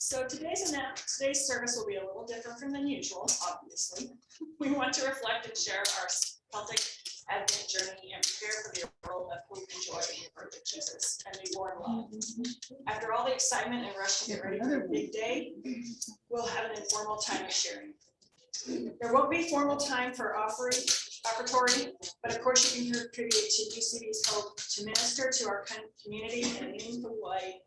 So today's service will be a little different from than usual, obviously. We want to reflect and share our Celtic Advent journey and prepare for the world of hope and joy in the birth of Jesus and be born love. After all the excitement and rush to get ready for the big day, we'll have an informal time of sharing. There won't be formal time for offertory, but of course you can contribute to UCV's hope to minister to our community in a meaningful way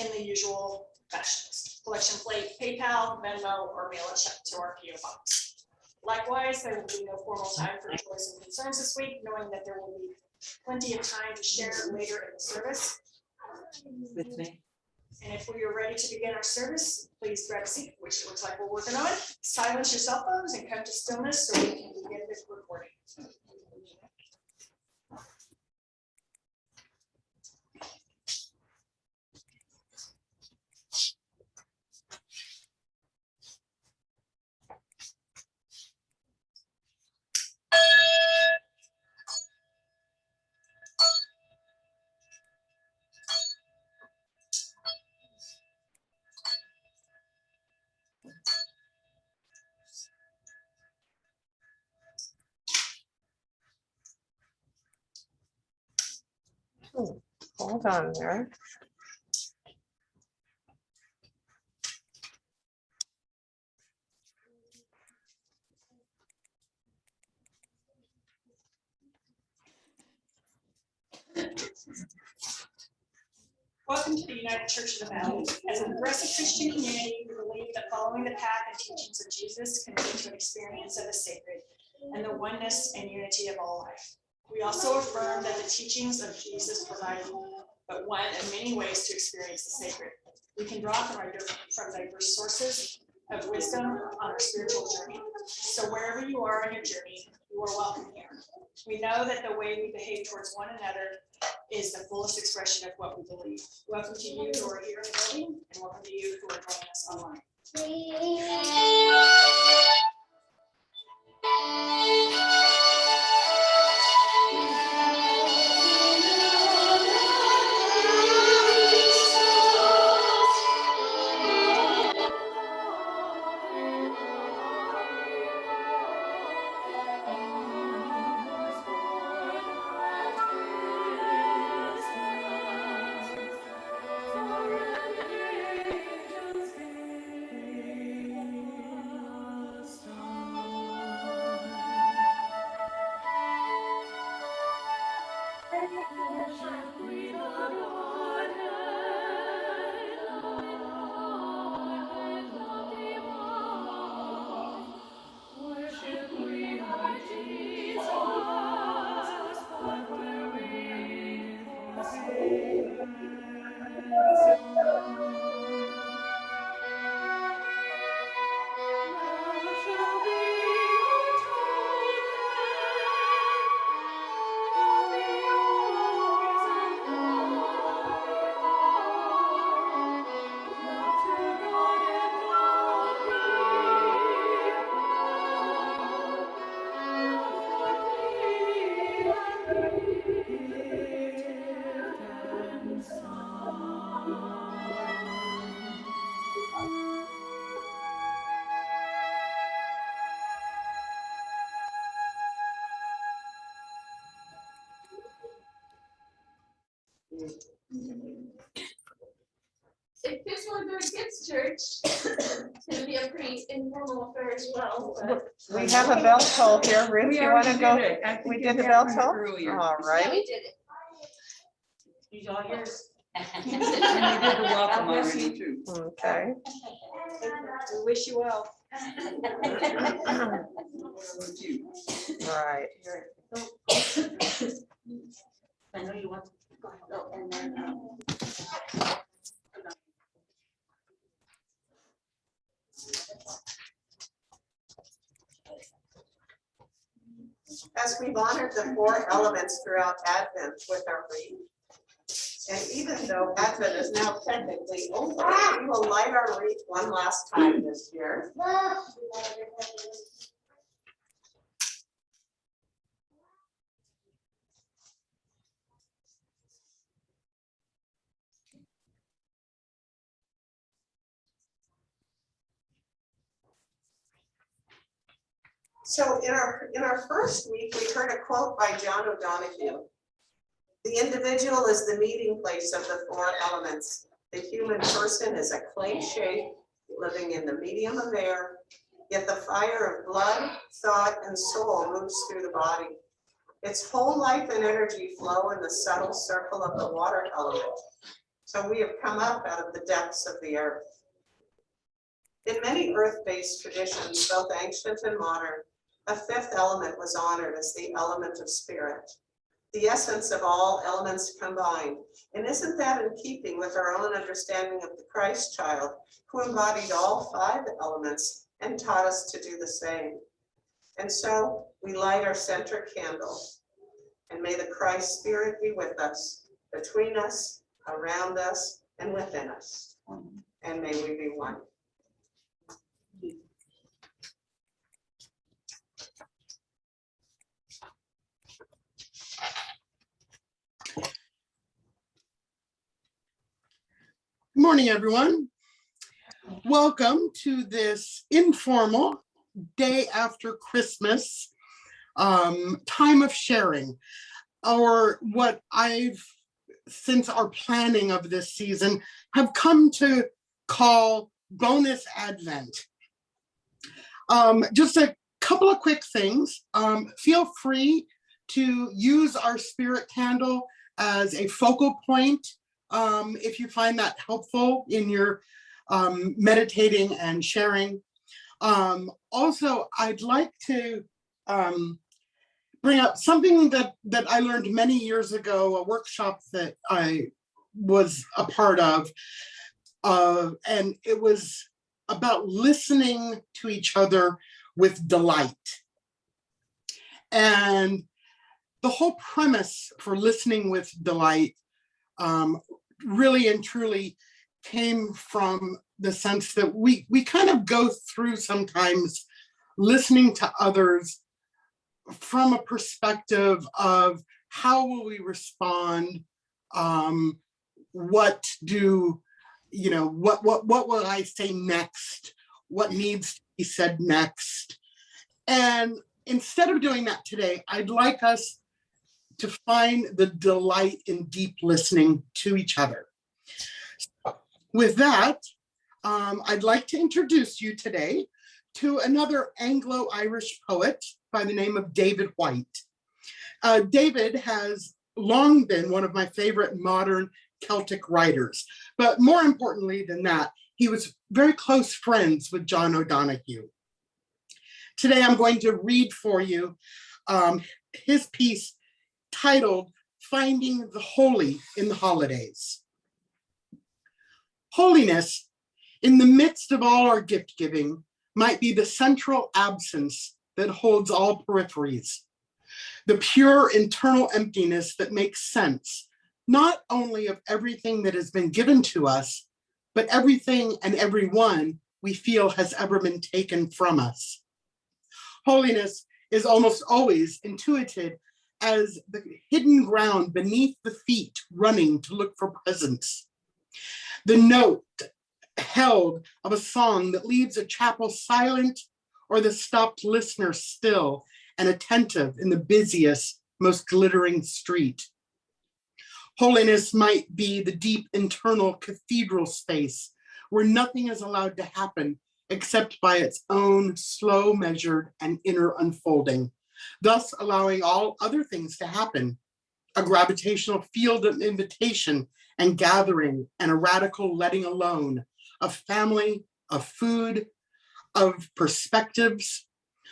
in the usual fashions. Collection plate, PayPal, Venmo, or mail a check to our PO box. Likewise, there will be no formal time for joys and concerns this week, knowing that there will be plenty of time to share later in the service. With me. And if we are ready to begin our service, please grab a seat, which it looks like we're working on. Silence your cell phones and come to stillness so we can begin this recording. Hold on there. Welcome to the United Church of the Valley. As a progressive Christian community, we believe that following the path and teachings of Jesus can lead to an experience of the sacred and the oneness and unity of all life. We also affirm that the teachings of Jesus provide but one of many ways to experience the sacred. We can draw from diverse sources of wisdom on our spiritual journey. So wherever you are on your journey, you are welcome here. We know that the way we behave towards one another is the fullest expression of what we believe. Welcome to you who are here in the building, and welcome to you who are joining us online. If this one goes against church, it's going to be a pretty informal affair as well. But We have a bell toll here. Ruth, you want to go? We did the bell toll? Earlier. All yeah, right. we did it. He's all yours. And we did the welcome already too. Okay. We wish you well. Right. I know you want to go ahead. Oh, and then, As we've honored the 4 elements throughout Advent with our wreath, and even though Advent is now technically over, we will light our wreath one last time this year. So in our first week, we heard a quote by John O'Donohue. The individual is the meeting place of the four elements. The human person is a clay shape living in the medium of air, yet the fire of blood, thought, and soul moves through the body. Its whole life and energy flow in the subtle circle of the water element. So we have come up out of the depths of the earth. In many earth-based traditions, both ancient and modern, a fifth element was honored as the element of spirit, the essence of all elements combined. And isn't that in keeping with our own understanding of the Christ child, who embodied all five elements and taught us to do the same? And so we light our center candle, and may the Christ spirit be with us, between us, around us, and within us. And may we be one. Good morning, everyone. Welcome to this informal day after Christmas time of sharing, or what I've, since our planning of this season, have come to call bonus Advent. Just a couple of quick things. Feel free to use our spirit candle as a focal point if you find that helpful in your meditating and sharing. Also, I'd like to bring up something that I learned many years ago, a workshop that I was a part of, and it was about listening to each other with delight. And the whole premise for listening with delight really and truly came from the sense that we kind of go through sometimes listening to others from a perspective of how will we respond, what will I say next, what needs to be said next. And instead of doing that today, I'd like us to find the delight in deep listening to each other. With that, I'd like to introduce you today to another Anglo-Irish poet by the name of David Whyte. David has long been one of my favorite modern Celtic writers, but more importantly than that, he was very close friends with John O'Donohue. Today, I'm going to read for you his piece titled Finding the Holy in the Holidays. Holiness, in the midst of all our gift giving, might be the central absence that holds all peripheries, the pure internal emptiness that makes sense, not only of everything that has been given to us, but everything and everyone we feel has ever been taken from us. Holiness is almost always intuited as the hidden ground beneath the feet running to look for presence. The note held of a song that leaves a chapel silent, or the stopped listener still and attentive in the busiest, most glittering street. Holiness might be the deep internal cathedral space where nothing is allowed to happen except by its own slow, measured, and inner unfolding, thus allowing all other things to happen. A gravitational field of invitation and gathering, and a radical letting alone of family, of food, of perspectives,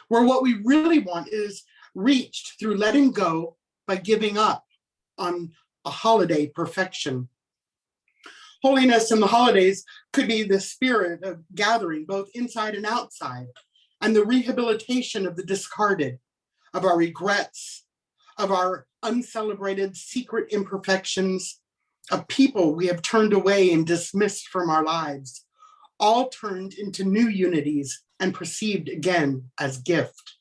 where what we really want is reached through letting go by giving up on a holiday perfection. Holiness in the holidays could be the spirit of gathering both inside and outside, and the rehabilitation of the discarded, of our regrets, of our uncelebrated secret imperfections, of people we have turned away and dismissed from our lives, all turned into new unities and perceived again as gift.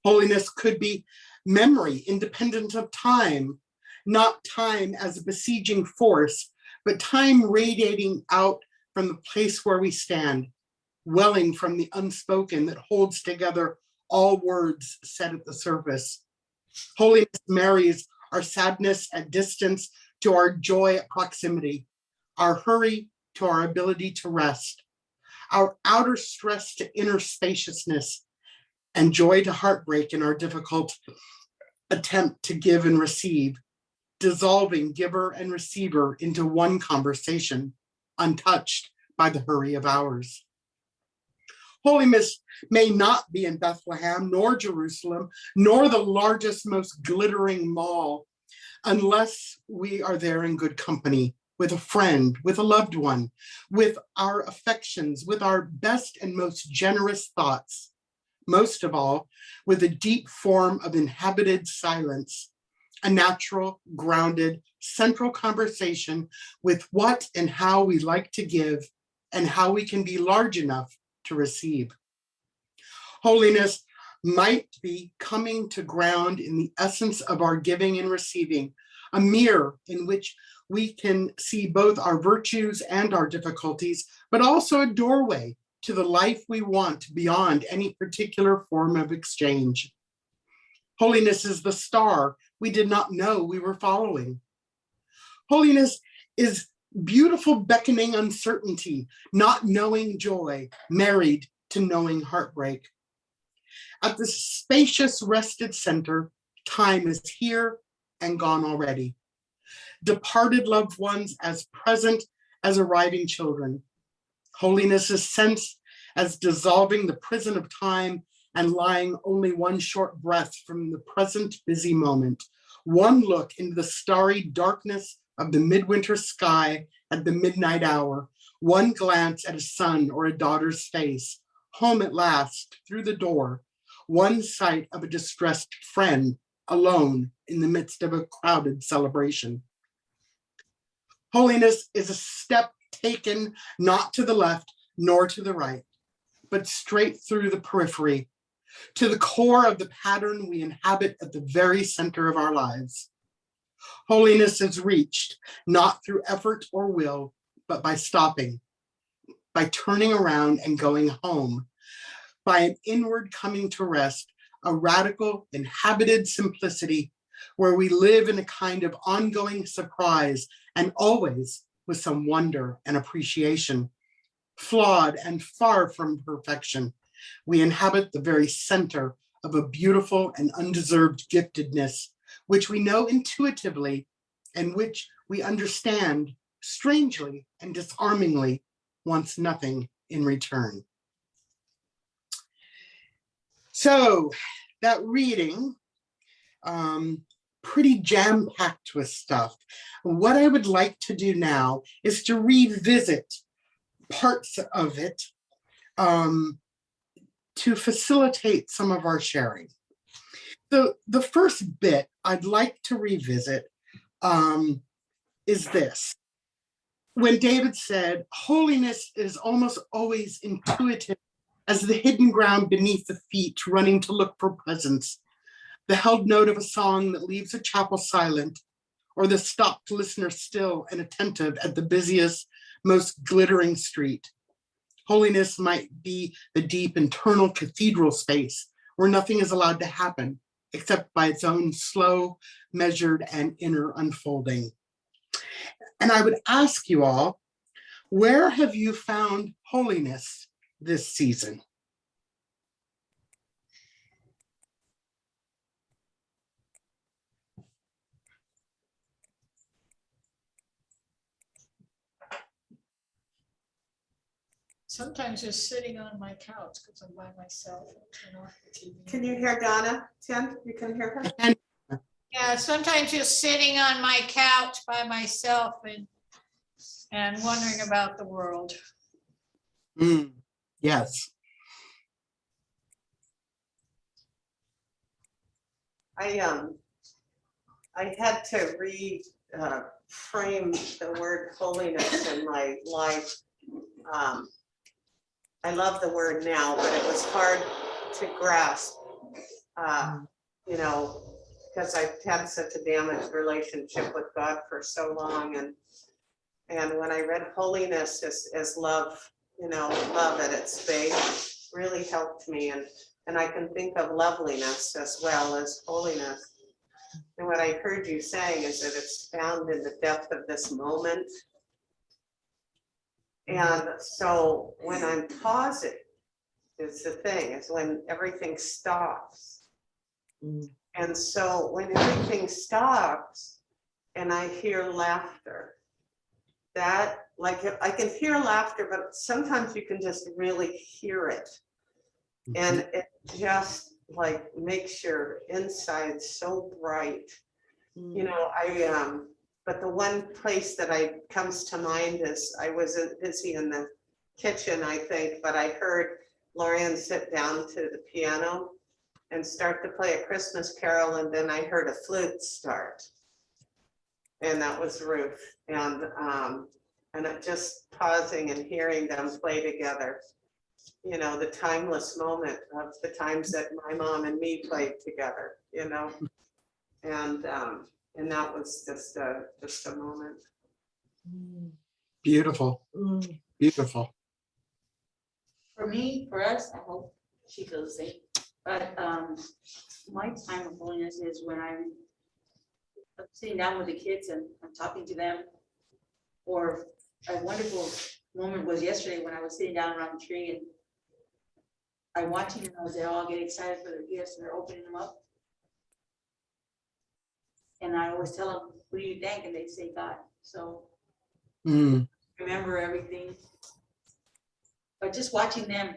Holiness could be memory independent of time, not time as a besieging force, but time radiating out from the place where we stand, welling from the unspoken that holds together all words said at the surface. Holiness marries our sadness at distance to our joy at proximity, our hurry to our ability to rest, our outer stress to inner spaciousness, and joy to heartbreak in our difficult attempt to give and receive, dissolving giver and receiver into one conversation, untouched by the hurry of ours. Holiness may not be in Bethlehem, nor Jerusalem, nor the largest, most glittering mall, unless we are there in good company, with a friend, with a loved one, with our affections, with our best and most generous thoughts, most of all, with a deep form of inhabited silence, a natural, grounded, central conversation with what and how we like to give and how we can be large enough to receive. Holiness might be coming to ground in the essence of our giving and receiving, a mirror in which we can see both our virtues and our difficulties, but also a doorway to the life we want beyond any particular form of exchange. Holiness is the star we did not know we were following. Holiness is beautiful beckoning uncertainty, not knowing joy, married to knowing heartbreak. At the spacious rested center, time is here and gone already. Departed loved ones as present as arriving children. Holiness is sensed as dissolving the prison of time and lying only one short breath from the present busy moment. One look into the starry darkness of the midwinter sky at the midnight hour. One glance at a son or a daughter's face. Home at last, through the door. One sight of a distressed friend alone in the midst of a crowded celebration. Holiness is a step taken not to the left nor to the right, but straight through the periphery, to the core of the pattern we inhabit at the very center of our lives. Holiness is reached not through effort or will, but by stopping, by turning around and going home, by an inward coming to rest, a radical inhabited simplicity where we live in a kind of ongoing surprise and always with some wonder and appreciation. Flawed and far from perfection, we inhabit the very center of a beautiful and undeserved giftedness, which we know intuitively and which we understand strangely and disarmingly wants nothing in return. So that reading, pretty jam-packed with stuff. What I would like to do now is to revisit parts of it to facilitate some of our sharing. The first bit I'd like to revisit is this. When David said, holiness is almost always intuitive as the hidden ground beneath the feet running to look for presence, the held note of a song that leaves a chapel silent, or the stopped listener still and attentive at the busiest, most glittering street. Holiness might be the deep internal cathedral space where nothing is allowed to happen except by its own slow, measured, and inner unfolding. And I would ask you all, where have you found holiness this season? Sometimes just sitting on my couch because I'm by myself and turn off the TV. Can you hear Donna? Tim, you can hear her? Yeah, sometimes just sitting on my couch by myself and wondering about the world. Yes. I had to frame the word holiness in my life. I love the word now, but it was hard to grasp, because I've had such a damaged relationship with God for so long. And when I read holiness as love, love at its base, really helped me. And And I can think of loveliness as well as holiness. And what I heard you saying is that it's found in the depth of this moment. And so when I'm pausing, is the thing, is when everything stops. And so when everything stops and I hear laughter, that, like, I can hear laughter, but sometimes you can just really hear it. And it just like makes your inside so bright. You know, but the one place that comes to mind is I wasn't busy in the kitchen, I think, but I heard Lorian sit down to the piano and start to play a Christmas carol, and then I heard a flute start. And that was Ruth. And it just pausing and hearing them play together. You know, the timeless moment of the times that my mom and me played together, you know. And that was just a moment. Beautiful, beautiful. For me, for us, I hope she feels the same. But my time of holiness is when I'm sitting down with the kids and I'm talking to them. Or a wonderful moment was yesterday when I was sitting down around the tree and I'm watching them as they all get excited for their gifts and they're opening them up. And I always tell them, what do you think? And they say God. So remember everything. But just watching them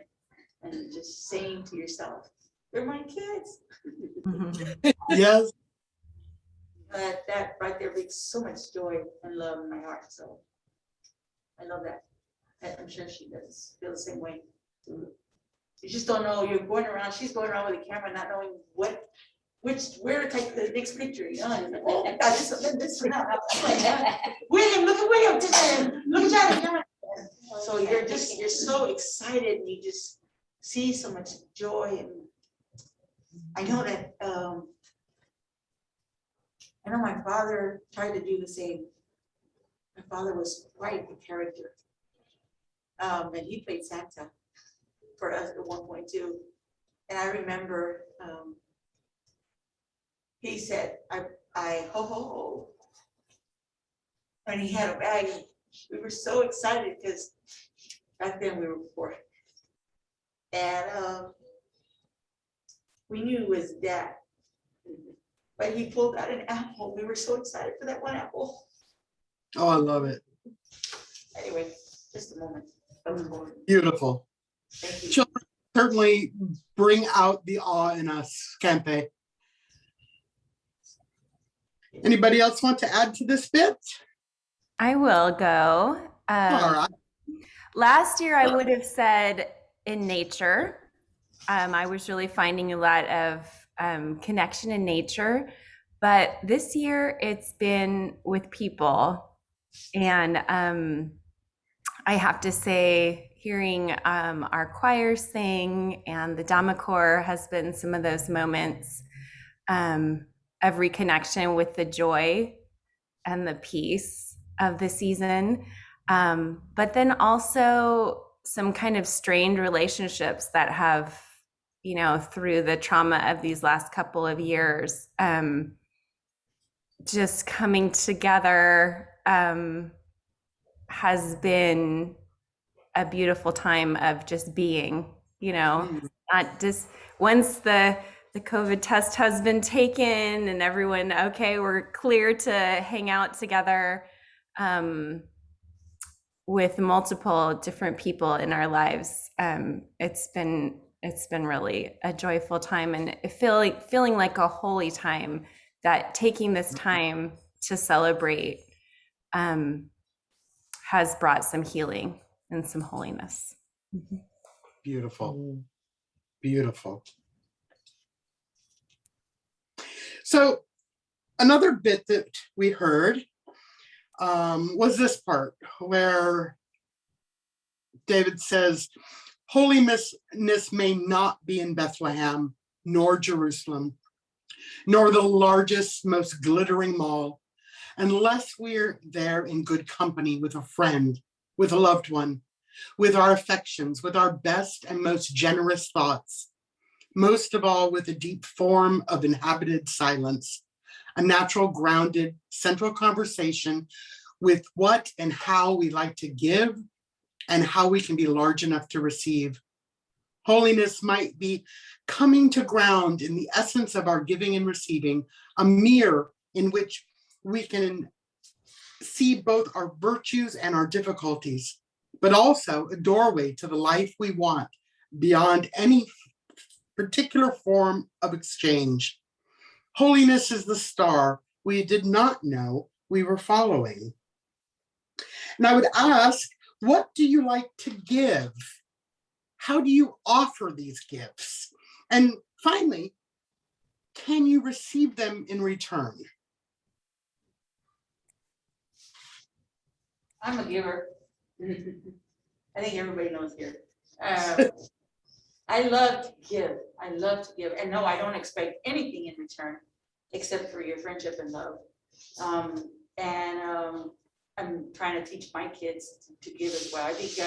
and just saying to yourself, they're my kids. Yes. But that right there brings so much joy and love in my heart. So I love that. And I'm sure she does feel the same way. You just don't know, you're going around, she's going around with a camera, not knowing where to take the next picture, you know? And, oh, I got this one out. William, look at William today. Look at Johnny. So you're so excited and you just see so much joy. And I know that, I know my father tried to do the same. My father was quite a character. And he played Santa for us at one point too. And I remember he said, I ho ho ho. And he had a bag. We were so excited because back then we were poor. And we knew it was Dad. But he pulled out an apple. We were so excited for that one apple. Oh, I love it. Anyway, just a moment. Beautiful. Thank you. Children certainly bring out the awe in us, can't they? Anybody else want to add to this bit? I will go. All right. Last year, I would have said in nature. I was really finding a lot of connection in nature, but this year it's been with people. And I have to say, hearing our choir sing and the Dhamma Corps has been some of those moments of reconnection with the joy and the peace of the season. But then also some kind of strained relationships that have, you know, through the trauma of these last couple of years, just coming together has been a beautiful time of just being, you know, not just once the COVID test has been taken and everyone, okay, we're clear to hang out together with multiple different people in our lives. It's been really a joyful time and feeling like a holy time, that taking this time to celebrate has brought some healing and some holiness. Beautiful. Beautiful. So another bit that we heard was this part where David says, holiness may not be in Bethlehem, nor Jerusalem, nor the largest, most glittering mall, unless we're there in good company with a friend, with a loved one, with our affections, with our best and most generous thoughts. most of all with a deep form of inhabited silence, a natural, grounded, central conversation with what and how we like to give and how we can be large enough to receive. Holiness might be coming to ground in the essence of our giving and receiving, a mirror in which we can see both our virtues and our difficulties, but also a doorway to the life we want beyond any particular form of exchange. Holiness is the star we did not know we were following. And I would ask, what do you like to give? How do you offer these gifts? And finally, can you receive them in return? I'm a giver. I think everybody knows here. I love to give. I love to give. And no, I don't expect anything in return except for your friendship and love. I'm trying to teach my kids to give as well. I think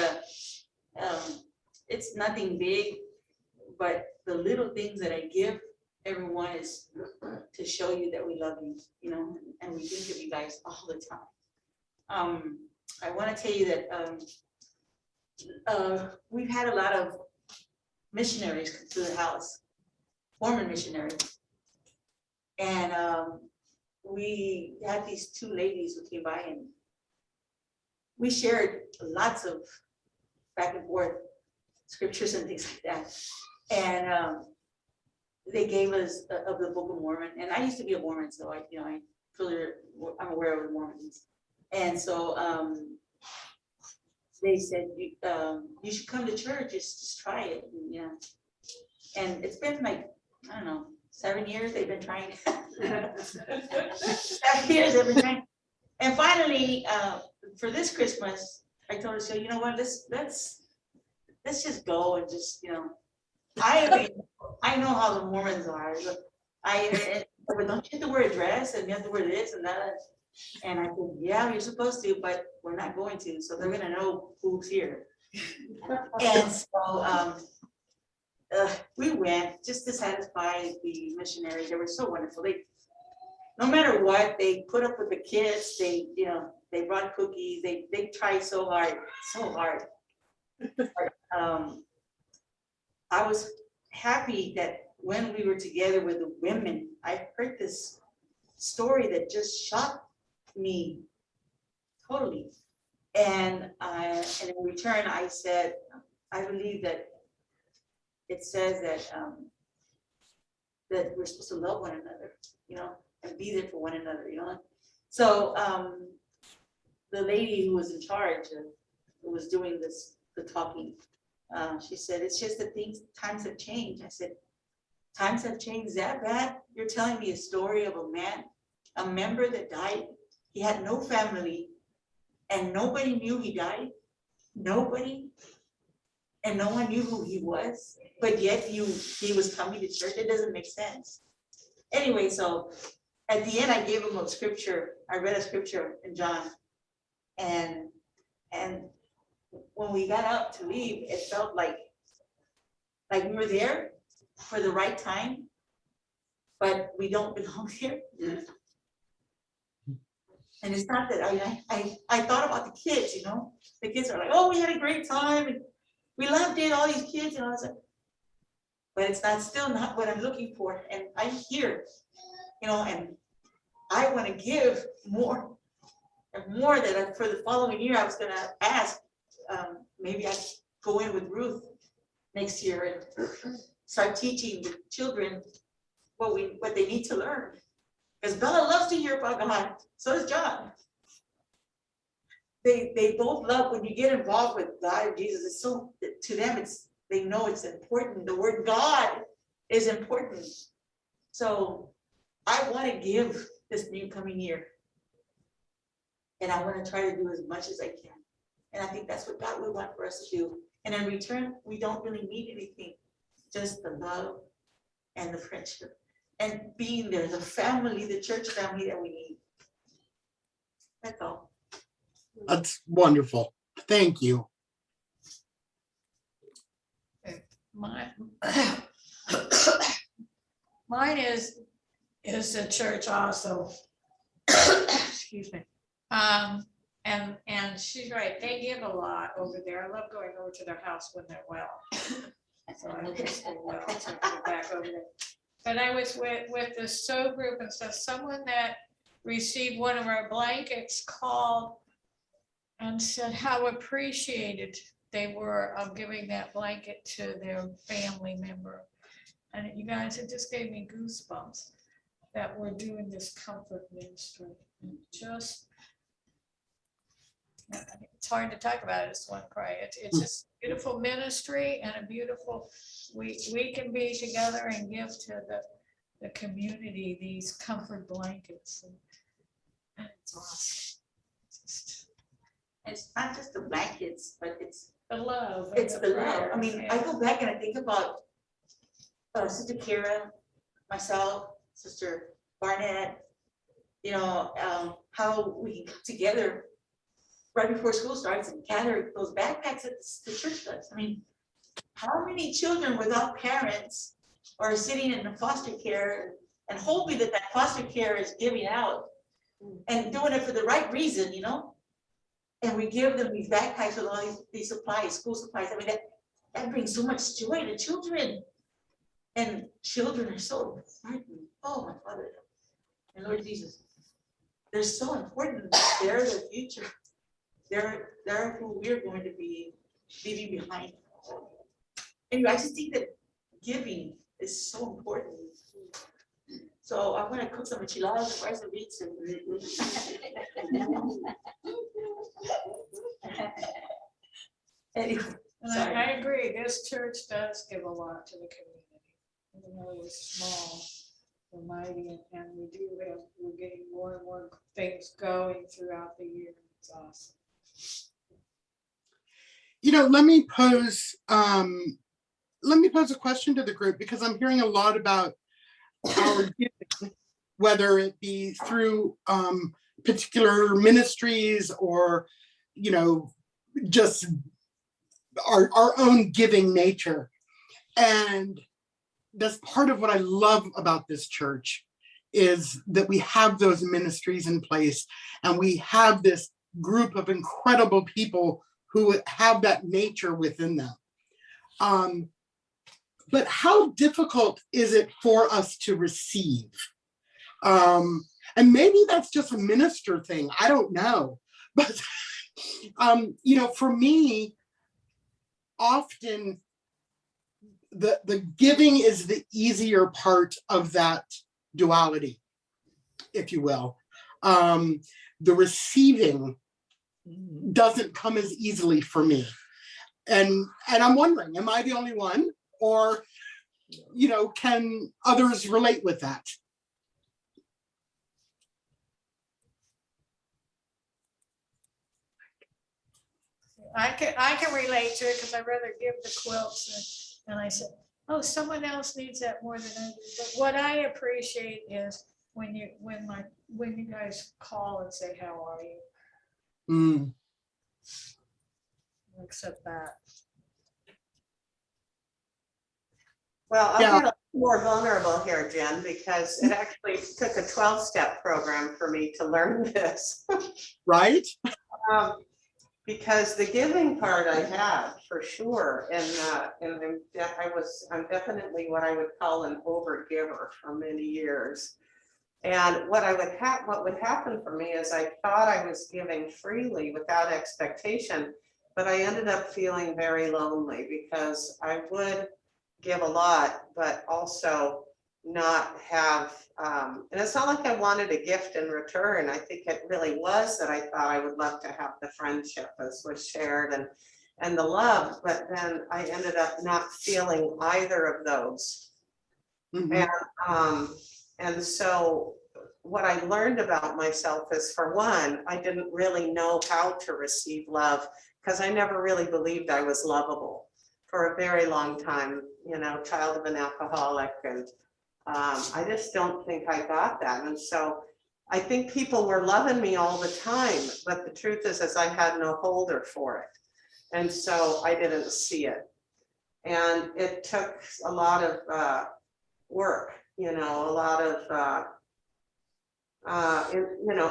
it's nothing big, but the little things that I give everyone is to show you that we love you, you know, and we think of you guys all the time. I want to tell you that we've had a lot of missionaries come to the house, Mormon missionaries. And we had these two ladies who came by and we shared lots of back and forth scriptures and things like that. And they gave us of the Book of Mormon. And I used to be a Mormon, so I'm aware of the Mormons. And so they said, you should come to church, just try it. And, you know, and it's been like, I don't know, 7 years they've been trying. 7 years they've been trying. And finally, for this Christmas, I told her, so you know what, let's just go and just, you know, I know how the Mormons are. But don't you have to wear a dress and you have to wear this and that? And I said, yeah, you're supposed to, but we're not going to. So they're gonna know who's here. And so we went just to satisfy the missionaries. They were so wonderful. No matter what, they put up with the kids. They, you know, they brought cookies. They tried so hard, so hard. I was happy that when we were together with the women, I heard this story that just shocked me totally. And in return, I said, I believe that it says that we're supposed to love one another, you know, and be there for one another, you know. So the lady who was in charge, who was doing the talking, she said, it's just that times have changed. I said, times have changed that bad? You're telling me a story of a man, a member that died. He had no family and nobody knew he died. Nobody. And no one knew who he was, but yet he was coming to church. It doesn't make sense. Anyway, so at the end, I gave him a scripture. I read a scripture in John. And when we got up to leave, it felt like we were there for the right time, but we don't belong here. And it's not that I thought about the kids, you know. The kids are like, oh, we had a great time. And we loved it, all these kids, and I was like, but it's still not what I'm looking for. And I'm here, you know, and I want to give more and more that for the following year, I was going to ask, maybe I go in with Ruth next year and start teaching the children what they need to learn. Because Bella loves to hear about God, so does John. They both love when you get involved with God and Jesus. It's so, to them, they know it's important. The word God is important. So I want to give this new coming year. And I want to try to do as much as I can. And I think that's what God would want for us to do. And in return, we don't really need anything, just the love and the friendship and being there, the family, the church family that we need. That's all. That's wonderful. Thank you. Mine is the church also. Excuse me. And she's right, they give a lot over there. I love going over to their house when they're well. So I hope they stay well, so I can get back over there. But I was with the sew group and stuff, someone that received one of our blankets called and said how appreciated they were of giving that blanket to their family member. And you guys, it just gave me goosebumps that we're doing this comfort ministry. Just, it's hard to talk about it, it's one cry. It's just beautiful ministry and a beautiful, we can be together and give to the community these comfort blankets. And it's awesome. It's not just the blankets, but it's The love. and the love. prayer, I mean, I yeah. go back and I think about Sister Kira, myself, Sister Barnett, you know, how we got together right before school starts and gather those backpacks that the church does. I mean, how many children without parents are sitting in the foster care and hoping that that foster care is giving out and doing it for the right reason, you know? And we give them these backpacks with all these supplies, school supplies. I mean, that brings so much joy to children. And children are so important. Oh, my Father and Lord Jesus, they're so important. They're the future. They're who we're going to be leaving behind. Anyway, I just think that giving is so important. So I'm gonna cook some enchiladas and rice and beans and. Anyway, And sorry. I agree, this church does give a lot to the community. Even though we're small, we're mighty, and we're getting more and more things going throughout the year. It's awesome. You know, let me pose a question to the group, because I'm hearing a lot about our giving, whether it be through particular ministries or, you know, just our own giving nature. And that's part of what I love about this church, is that we have those ministries in place and we have this group of incredible people who have that nature within them. But how difficult is it for us to receive? And maybe that's just a minister thing, I don't know. But, you know, for me, often the giving is the easier part of that duality, if you will. The receiving doesn't come as easily for me. And I'm wondering, am I the only one? Or, you know, can others relate with that? I can relate to it because I'd rather give the quilts and I said, oh, someone else needs that more than I do. But what I appreciate is when you guys call and say, how are you? Mm. Accept that. Well, I'll Yeah. get a little more vulnerable here, Jen, because it actually took a 12-step program for me to learn this. Right? Because the giving part I had for sure, and I'm definitely what I would call an overgiver for many years. And what would happen for me is I thought I was giving freely without expectation, but I ended up feeling very lonely because I would give a lot, but also not have, and it's not like I wanted a gift in return. I think it really was that I thought I would love to have the friendship as was shared and the love, but then I ended up not feeling either of those. Mhm. And so what I learned about myself is, for one, I didn't really know how to receive love because I never really believed I was lovable for a very long time, you know, child of an alcoholic, and I just don't think I got that. And so I think people were loving me all the time, but the truth is I had no holder for it. And so I didn't see it. And it took a lot of work, a lot of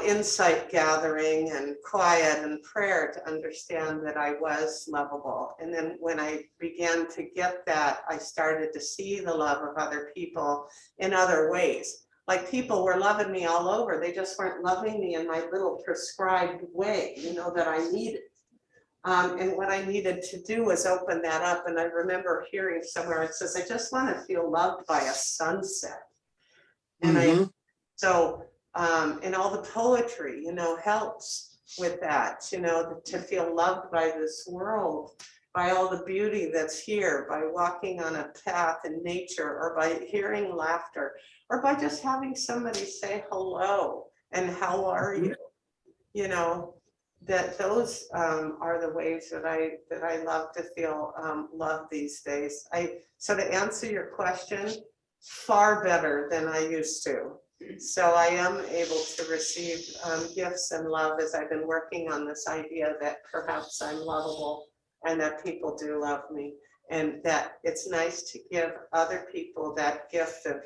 insight gathering and quiet and prayer to understand that I was lovable. And then when I began to get that, I started to see the love of other people in other ways. Like people were loving me all over. They just weren't loving me in my little prescribed way, that I needed. And what I needed to do was open that up. And I remember hearing somewhere, it says, I just want to feel loved by a sunset. And and all the poetry, helps with that, to feel loved by this world, by all the beauty that's here, by walking on a path in nature, or by hearing laughter, or by just having somebody say hello and how are you, that those are the ways that I love to feel loved these days. So to answer your question, far better than I used to. So I am able to receive gifts and love as I've been working on this idea that perhaps I'm lovable and that people do love me, and that it's nice to give other people that gift of,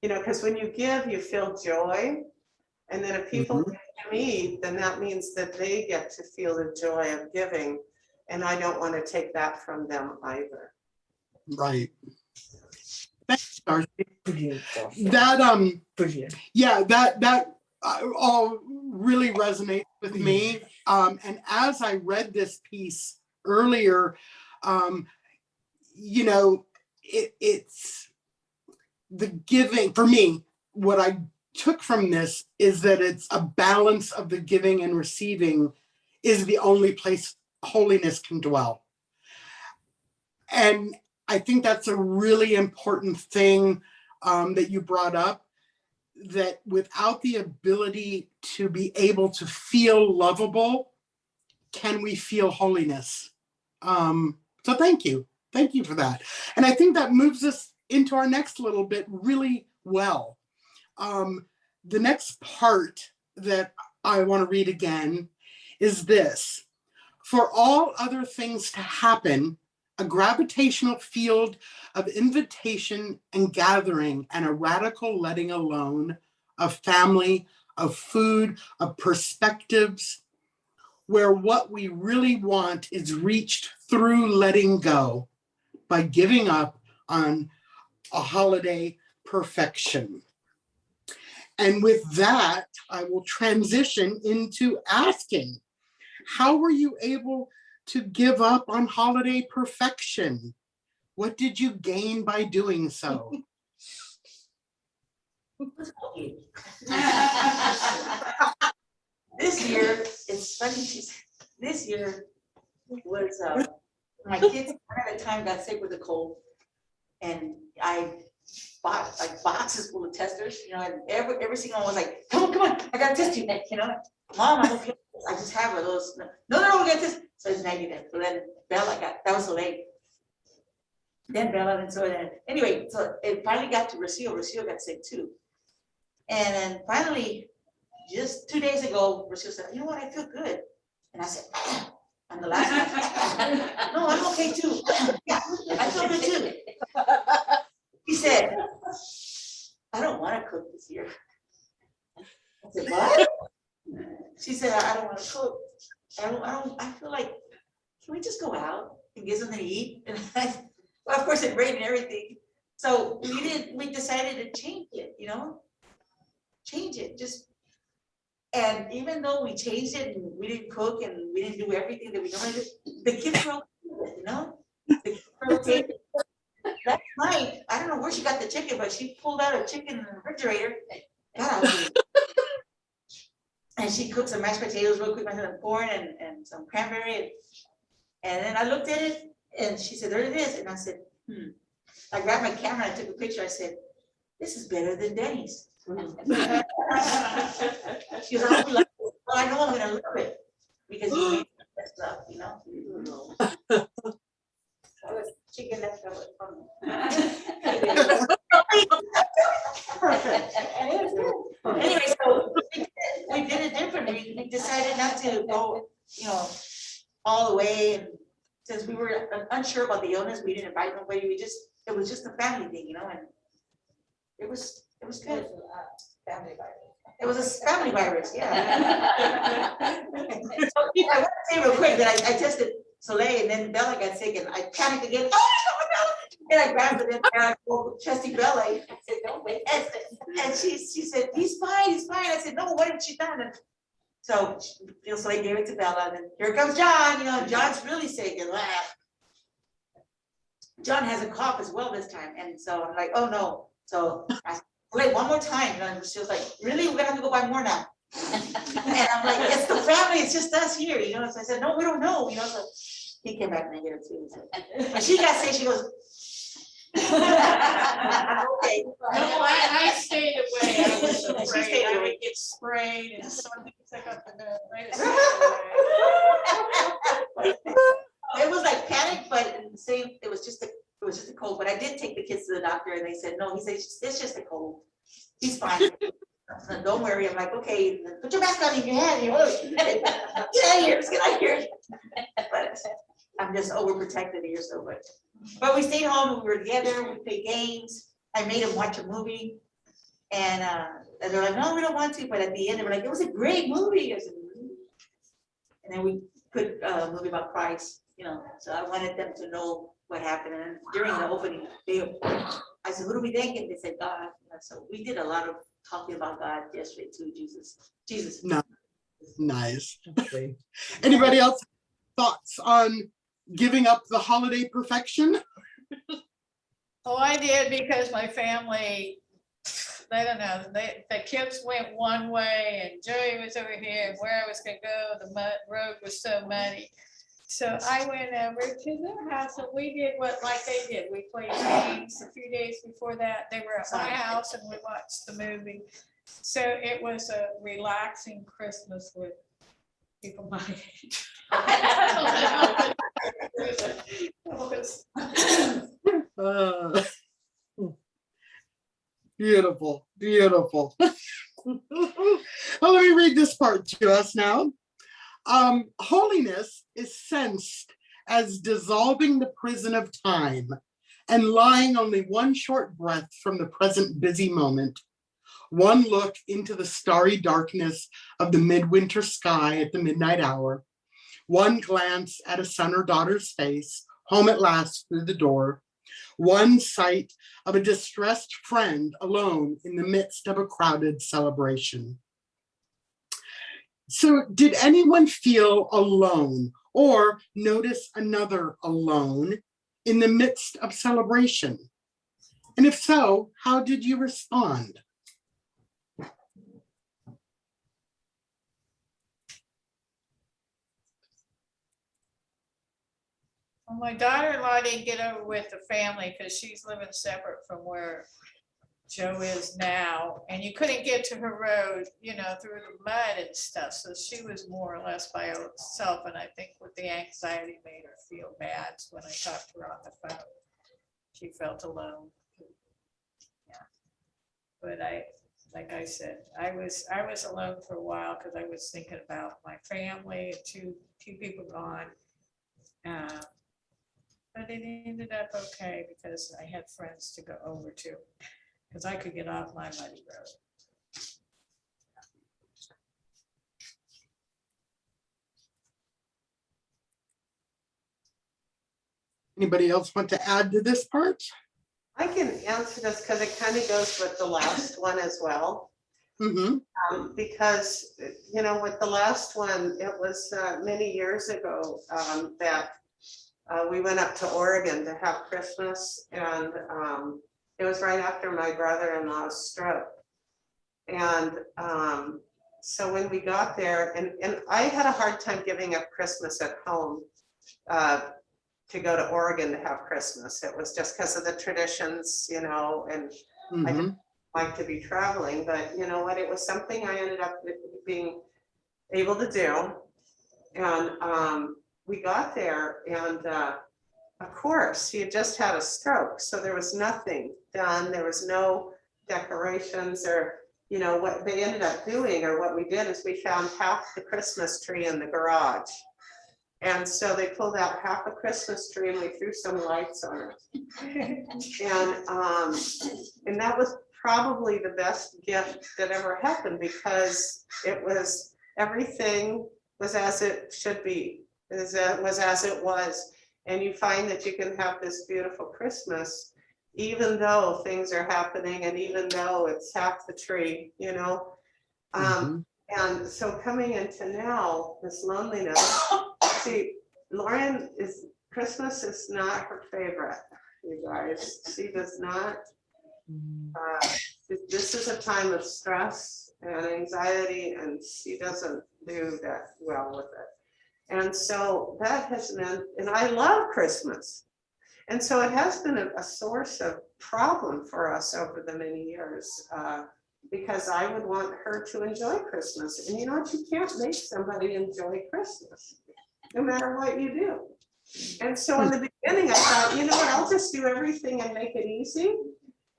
because when you give, you feel joy. And then if people give to me, then that means that they get to feel the joy of giving. And I don't want to take that from them either. Right. Thanks, Darcy. That yeah, that all really resonates with me. And as I read this piece earlier, it's the giving for me. What I took from this is that it's a balance of the giving and receiving is the only place holiness can dwell. And I think that's a really important thing that you brought up, that without the ability to be able to feel lovable, can we feel holiness? So thank you for that. And I think that moves us into our next little bit really well. The next part that I want to read again is this: for all other things to happen, a gravitational field of invitation and gathering, and a radical letting alone of family, of food, of perspectives, where what we really want is reached through letting go, by giving up on a holiday perfection. And with that, I will transition into asking, how were you able to give up on holiday perfection? What did you gain by doing so? This year, it's funny, this year was, my kids at the time got sick with a cold, and I bought like boxes full of testers, and every single one was like, come on, I gotta test you, Mom, I'm okay. I just have a little, no, we got this. So it's negative. So then Bella that was so late. Then Bella, and so then, anyway, so it finally got to Rocio. Rocio got sick too. And then finally, just 2 days ago, Rocio said, you know what, I feel good. And I said, on the last one, no, I'm okay too. Yeah, I feel good too. He said, I don't want to cook this year. I said, what? She said, I don't want to cook. I feel like, can we just go out and get something to eat? And well, of course it rained and everything. So we decided to change it, change it, and even though we changed it and we didn't cook and we didn't do everything that we normally do, the kids were okay with it, The kids were okay. That night, I don't know where she got the chicken, but she pulled out a chicken in the refrigerator. God, and she cooked some mashed potatoes real quick, some corn and some cranberry. And then I looked at it and she said, there it is. And I said, I grabbed my camera and I took a picture. I said, this is better than Denny's. She goes, I love it. Well, I know I'm gonna love it because you made that stuff, Chicken leftover from perfect. Anyway, so we did it differently. We decided not to go, all the way and since we were unsure about the illness, we didn't invite nobody, it was just a family thing, you know, and it was good. Family virus. It was a family virus, yeah. I want to say real quick that I tested Soleil and then Bella got sick and I panicked again. Oh my God, Bella! And I grabbed her and I told Trustee Bella. I said, "Don't wait." And she said, he's fine. I said, "No, what have she done?" And so Soleil gave it to Bella and then here comes John. You know, John's really sick and laugh. John has a cough as well this time, and so I'm like, "Oh no!" So I said, "Wait, one more time." And she was like, "Really? We're gonna have to go buy more now." And I'm like, "It's the family. It's just us here, you know." So I said, "No, we don't know, you know." So he came back negative too. So. And she got sick. She goes, "Okay." No, I stayed away. I was She afraid stayed I away. would get sprayed and something took up the nose. I just stayed away. It was like panic, but in the same, it was just a cold. But I did take the kids to the doctor, and they said, "No," he said, "It's just a cold. He's fine." So don't worry. I'm like, "Okay, put your mask on in your hand." Get out of here. Just get out of here. But I'm just overprotected here, so but we stayed home. We were together. We played games. I made them watch a movie, and they're like, "No, we don't want to." But at the end, they were like, "It was a great movie." I said, "Really?" And then we put a movie about Christ, you know. So I wanted them to know what happened. And during the opening, I said, "Who do we think?" And they said, "God." So we did a lot of talking about God yesterday too. Jesus. No. Nice. Anybody else thoughts on giving up the holiday perfection? Oh, I did because my family, I don't know, the kids went one way and Joey was over here and where I was gonna go, the road was so muddy. So I went over to their house and we did what like they did. We played games. A few days before that, they were at my house and we watched the movie. So it was a relaxing Christmas with people my age. Beautiful, beautiful. Well, let me read this part to us now. Holiness is sensed as dissolving the prison of time and lying only one short breath from the present busy moment. One look into the starry darkness of the midwinter sky at the midnight hour. One glance at a son or daughter's face, home at last through the door. One sight of a distressed friend alone in the midst of a crowded celebration. So did anyone feel alone or notice another alone in the midst of celebration? And if so, how did you respond? Well, my daughter-in-law didn't get over with the family because she's living separate from where Joe is now. And you couldn't get to her road, you know, through the mud and stuff. So she was more or less by herself. And I think with the anxiety made her feel bad when I talked to her on the phone. She felt alone. Yeah. But like I said, I was alone for a while because I was thinking about my family, two people gone. But it ended up okay because I had friends to go over to, because I could get off my muddy road. Anybody else want to add to this part? I can answer this because it kind of goes with the last one as well. Mm-hmm. Because, you know, with the last one, it was many years ago that we went up to Oregon to have Christmas, and it was right after my brother-in-law's stroke. And so when we got there, and I had a hard time giving up Christmas at home to go to Oregon to have Christmas. It was just because of the traditions, you know, and I didn't like to be traveling, but you know what, it was something I ended up being able to do. And we got there, and of course, he had just had a stroke, so there was nothing done. There was no decorations, or, you know, what they ended up doing, or what we did is we found half the Christmas tree in the garage. And so they pulled out half a Christmas tree and we threw some lights on it. And that was probably the best gift that ever happened, because it was, everything was as it should be, was as it was. And you find that you can have this beautiful Christmas, even though things are happening and even though it's half the tree, you know? And so coming into now, this loneliness, see, Lauren Christmas is not her favorite, you guys. She does not. This is a time of stress and anxiety, and she doesn't do that well with it. And so that has meant, and I love Christmas. And so it has been a source of problem for us over the many years, because I would want her to enjoy Christmas. And you know what, you can't make somebody enjoy Christmas, no matter what you do. And so in the beginning, I thought, you know what, I'll just do everything and make it easy.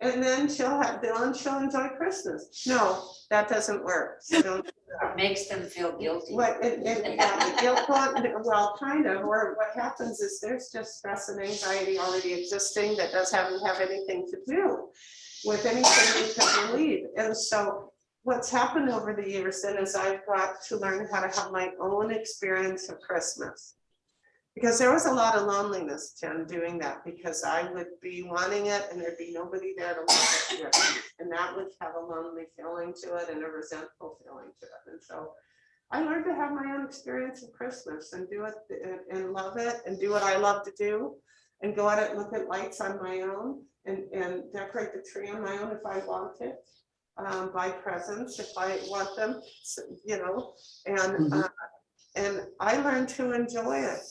And then she'll enjoy Christmas. No, that doesn't work. So don't. It makes them feel guilty. Guilt, well, kind of, or what happens is there's just stress and anxiety already existing that doesn't have anything to do with anything we can believe. And so what's happened over the years then is I've got to learn how to have my own experience of Christmas. Because there was a lot of loneliness, Jen, doing that, because I would be wanting it and there'd be nobody there to love it with. And that would have a lonely feeling to it and a resentful feeling to it. And so I learned to have my own experience of Christmas and do it and love it and do what I love to do and go out and look at lights on my own and decorate the tree on my own if I want it. Buy presents if I want them, you know, and I learned to enjoy it.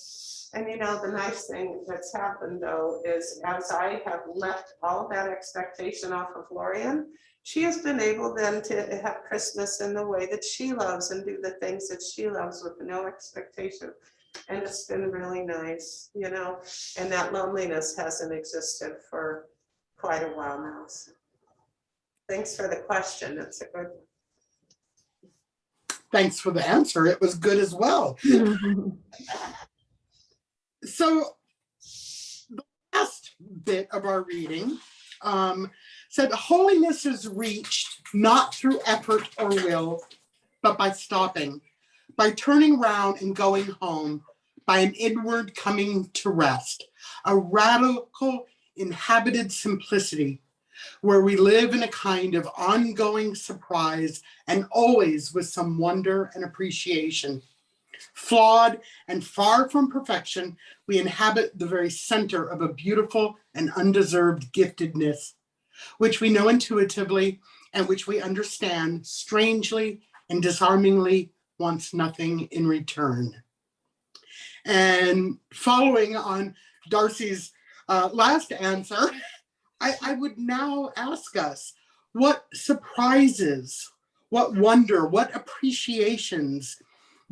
And you know, the nice thing that's happened though is as I have left all that expectation off of Lorian, she has been able then to have Christmas in the way that she loves and do the things that she loves with no expectation. And it's been really nice, you know, and that loneliness hasn't existed for quite a while now. So thanks for the question. It's a good one. Thanks for the answer. It was good as well. So the last bit of our reading said holiness is reached not through effort or will, but by stopping, by turning around and going home, by an inward coming to rest, a radical inhabited simplicity where we live in a kind of ongoing surprise and always with some wonder and appreciation. Flawed and far from perfection, we inhabit the very center of a beautiful and undeserved giftedness, which we know intuitively and which we understand strangely and disarmingly wants nothing in return. And following on Darcy's last answer, I would now ask us, what surprises, what wonder, what appreciations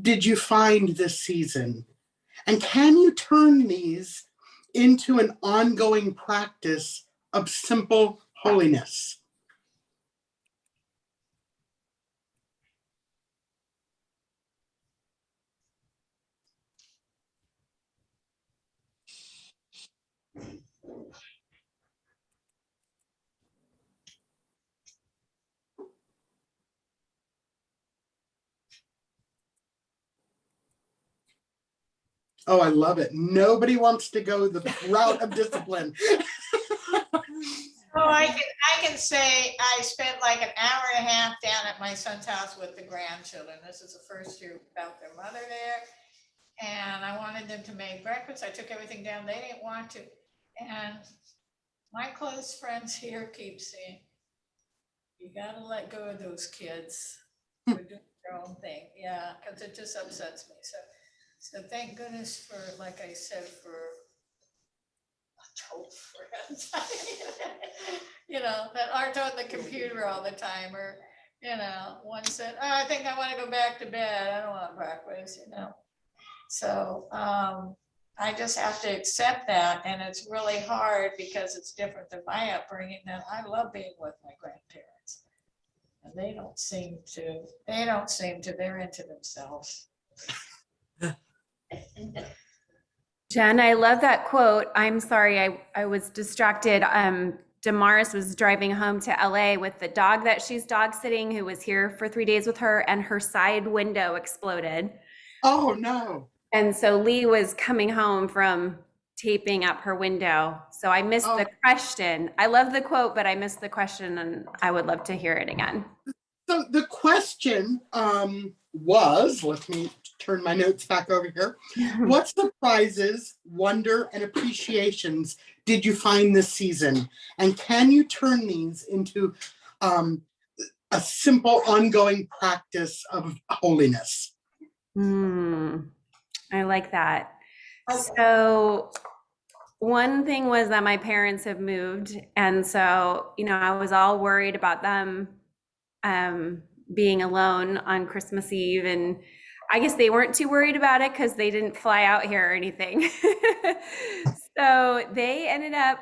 did you find this season? And can you turn these into an ongoing practice of simple holiness? Oh, I love it. Nobody wants to go the route of discipline. Oh, I can say I spent like an hour and a half down at my son's house with the grandchildren. This is the first year without their mother there. And I wanted them to make breakfast. I took everything down. They didn't want to. And my close friends here keep saying, you gotta let go of those kids. They're doing their own thing. Yeah, because it just upsets me. So thank goodness for, like I said, for adult friends, you know, that aren't on the computer all the time, or, you know, one said, oh, I think I want to go back to bed. I don't want breakfast, you know. So I just have to accept that. And it's really hard because it's different than my upbringing. That I love being with my grandparents. And they don't seem to, they're into themselves. Jen, I love that quote. I'm sorry, I was distracted. Damaris was driving home to LA with the dog that she's dog sitting, who was here for 3 days with her, and her side window exploded. Oh, no. And so Lee was coming home from taping up her window. So I missed the question. I love the quote, but I missed the question, and I would love to hear it again. So the question was, let me turn my notes back over here. What surprises, wonder, and appreciations did you find this season? And can you turn these into a simple ongoing practice of holiness? I like that. So one thing was that my parents have moved. And so, I was all worried about them being alone on Christmas Eve. And I guess they weren't too worried about it because they didn't fly out here or anything. So they ended up,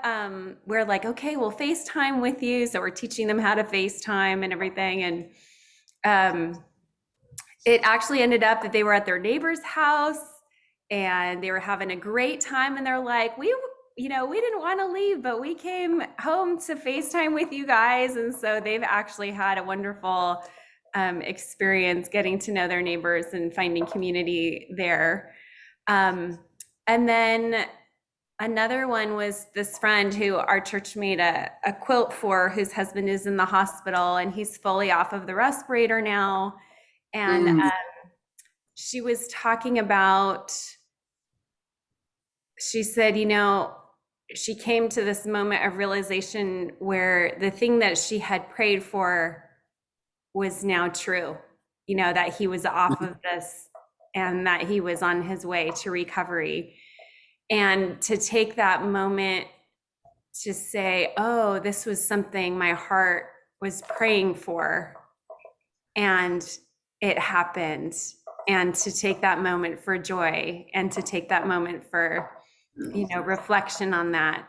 we're like, okay, we'll FaceTime with you. So we're teaching them how to FaceTime and everything. And it actually ended up that they were at their neighbor's house and they were having a great time. And they're like, we didn't want to leave, but we came home to FaceTime with you guys. And so they've actually had a wonderful experience getting to know their neighbors and finding community there. And then another one was this friend who our church made a quilt for, whose husband is in the hospital and he's fully off of the respirator now. And she was talking about, she said, she came to this moment of realization where the thing that she had prayed for was now true, that he was off of this and that he was on his way to recovery. And to take that moment to say, oh, this was something my heart was praying for and it happened. And to take that moment for joy and to take that moment for, reflection on that.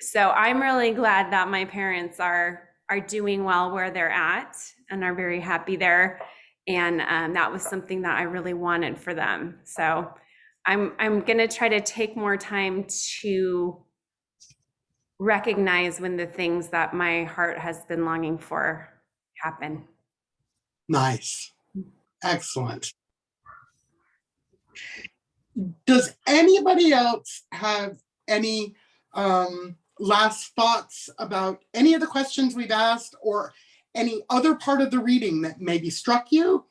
So I'm really glad that my parents are doing well where they're at and are very happy there. And that was something that I really wanted for them. So I'm going to try to take more time to recognize when the things that my heart has been longing for happen. Nice. Excellent. Does anybody else have any last thoughts about any of the questions we've asked or any other part of the reading that maybe struck you?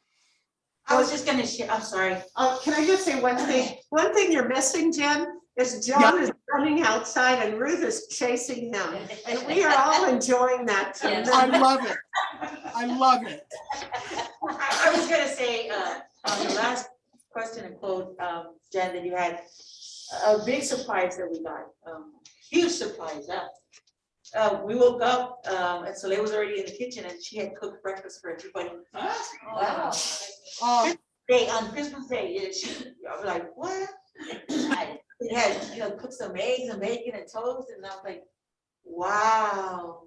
I was just gonna share, I'm sorry. Can I just say one thing? One thing you're missing, Jen, is John is running outside and Ruth is chasing him. And we are all enjoying that. Yes. I love it. I love it. I was gonna say, on the last question and quote, Jen, that you had a big surprise that we got, huge surprise. We woke up, and Soleil was already in the kitchen and she had cooked breakfast for everybody. Wow. On Christmas Day, I was like, what? It had, cooked some eggs and bacon and toast, and I was like, wow.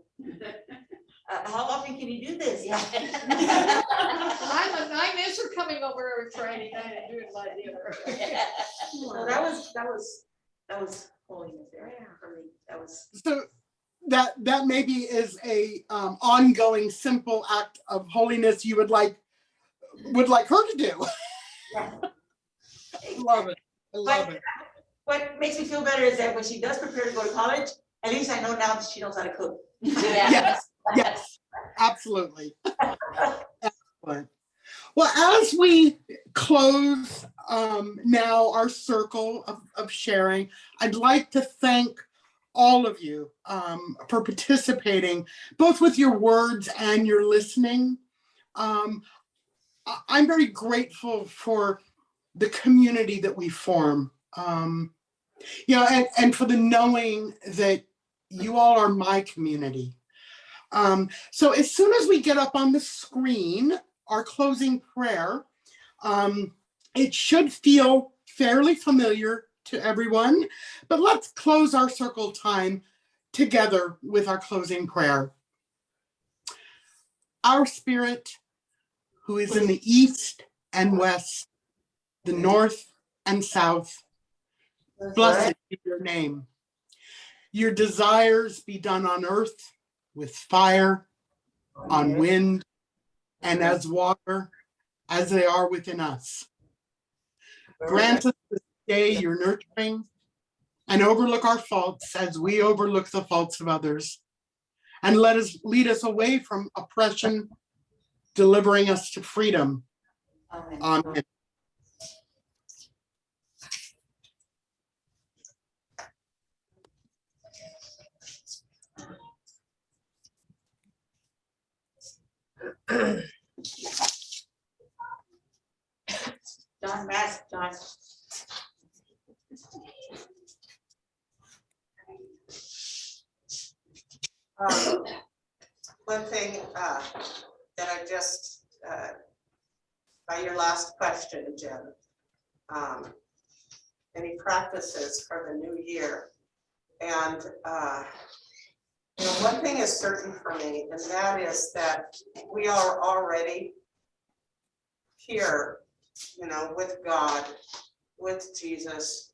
How often can you do this? Yeah. I miss her coming over every Friday night and doing my dinner. So that was holiness there for me. That was. So that maybe is a ongoing simple act of holiness you would like her to do. Yeah. I love it. I love it. What makes me feel better is that when she does prepare to go to college, at least I know now that she knows how to cook. Yes, yes, absolutely. Excellent. Well, as we close now our circle of sharing, I'd like to thank all of you for participating, both with your words and your listening. I'm very grateful for the community that we form, and for the knowing that you all are my community. So as soon as we get up on the screen, our closing prayer, it should feel fairly familiar to everyone, but let's close our circle time together with our closing prayer. Our Spirit, who is in the east and west, the north and south, Blessed be your name. Your desires be done on earth with fire, on wind, and as water, as they are within us. Grant us this day your nurturing, and overlook our faults as we overlook the faults of others. And lead us away from oppression, delivering us to freedom. Amen. Amen. John Mask, John. One thing that I just, by your last question, Jen, any practices for the new year? And you know, one thing is certain for me, and that is that we are already here, you know, with God, with Jesus,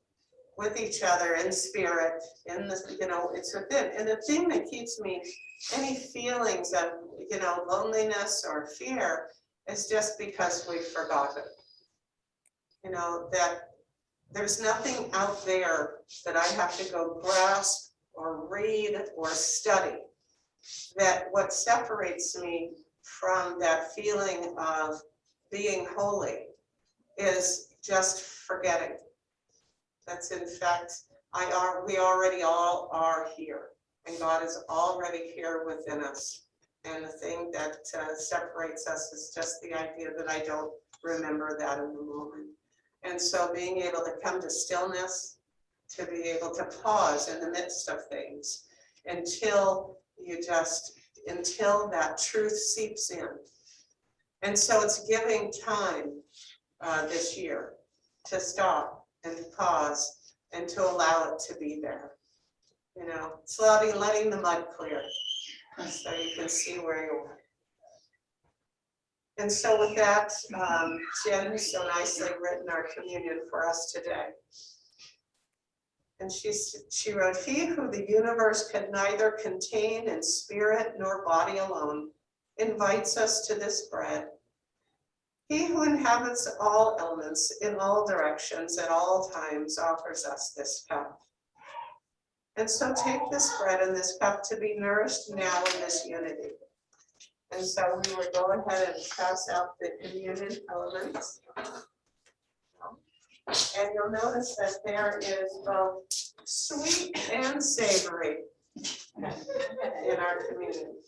with each other in spirit, in this, you know, it's within. And the thing that keeps me, any feelings of, you know, loneliness or fear is just because we've forgotten. You know, that there's nothing out there that I have to go grasp or read or study. That what separates me from that feeling of being holy is just forgetting. That's in fact, we already all are here, and God is already here within us. And the thing that separates us is just the idea that I don't remember that in the moment. And so being able to come to stillness, to be able to pause in the midst of things until that truth seeps in. And so it's giving time this year to stop and pause and to allow it to be there. You know, it's letting the mud clear so you can see where you are. And so with that, Jen so nicely written our communion for us today. And she wrote, "He who the universe could neither contain in spirit nor body alone invites us to this bread. He who inhabits all elements in all directions at all times offers us this cup. And so take this bread and this cup to be nourished now in this unity." And so we will go ahead and pass out the communion elements. And you'll notice that there is both sweet and savory in our communion.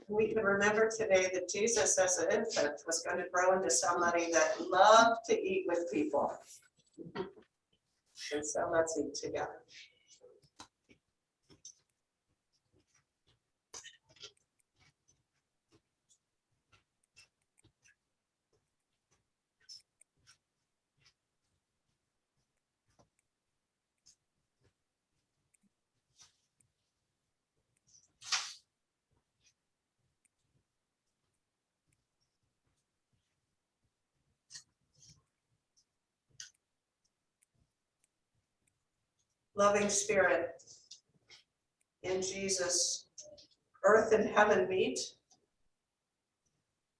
We can remember today that Jesus as an infant was going to grow into somebody that loved to eat with people. And so let's eat together. Loving Spirit, in Jesus, earth and heaven meet,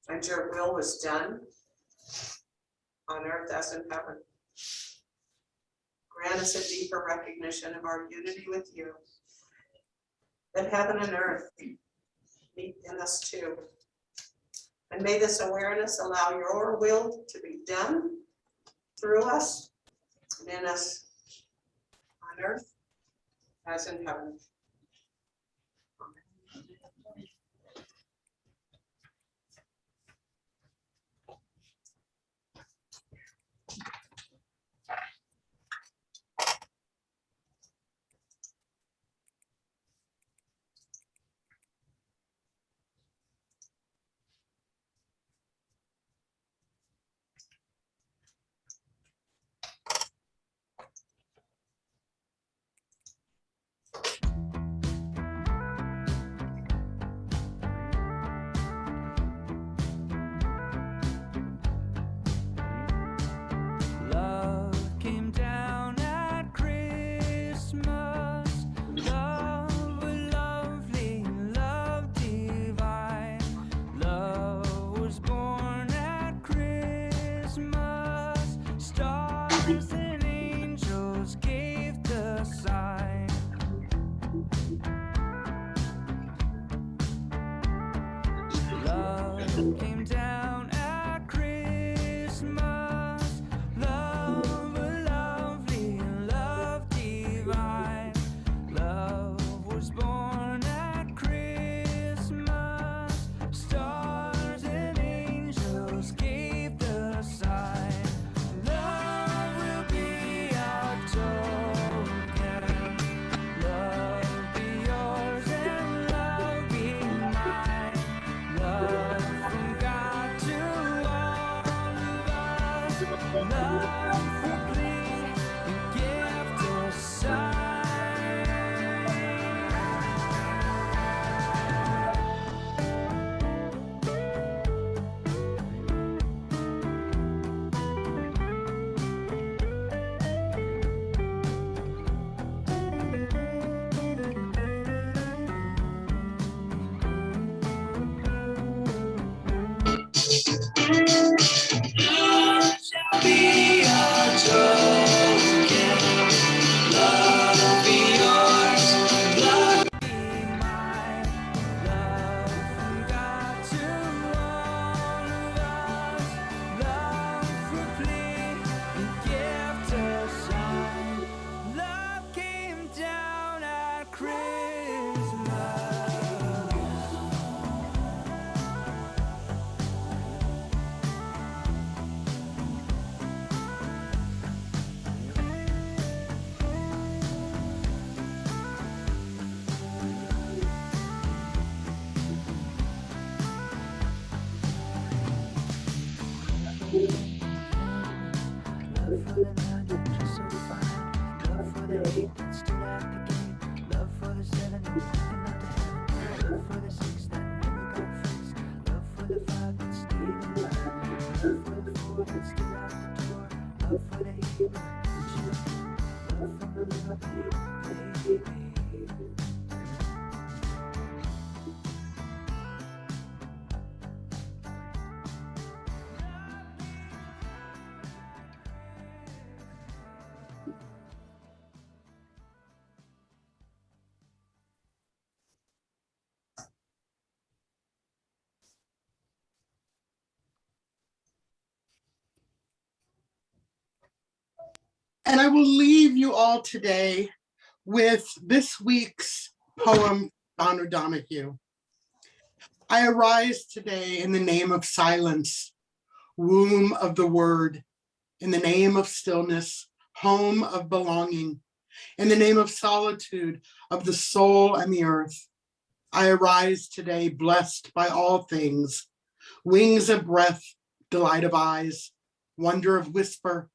and your will was done on earth as in heaven. Grant us a deeper recognition of our unity with you, that heaven and earth meet in us too. And may this awareness allow your will to be done through us and in us on earth as in heaven. Love came down at Christmas. Love was lovely, love divine. Love was born at Christmas. Stars and angels gave the sign. Love came down at Christmas. Love was lovely and love divine. Love was born at Christmas. Stars and angels gave the sign. Love will be our token. Love be yours and love be mine. Love from God to all of us. Love complete and gift of sign. Be our token. Love be yours, love be mine. Love from God to all of us. Love complete and gift of sign. Love came down at Christmas. Love for the man that dressed so fine. Love for the 8 that stood at the gate. Love for the 7 that walking up to heaven. Love for the 6 that never got fixed. Love for the 5 that stayed in line. Love for the 4 that stood out the door. Love for the 8 that just love from the love baby. And I will leave you all today with this week's poem, John O'Donohue. I arise today in the name of silence, womb of the word, in the name of stillness, home of belonging, in the name of solitude, of the soul and the earth. I arise today blessed by all things, wings of breath, delight of eyes, wonder of whisper,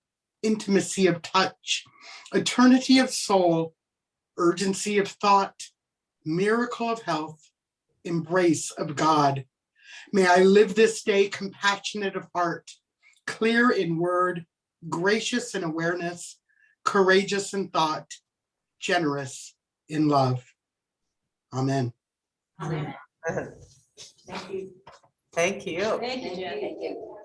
intimacy of touch, eternity of soul, urgency of thought, miracle of health, embrace of God. May I live this day compassionate of heart, clear in word, gracious in awareness, courageous in thought, generous in love. Amen. Amen. Thank you. Thank you, Jen. Thank you.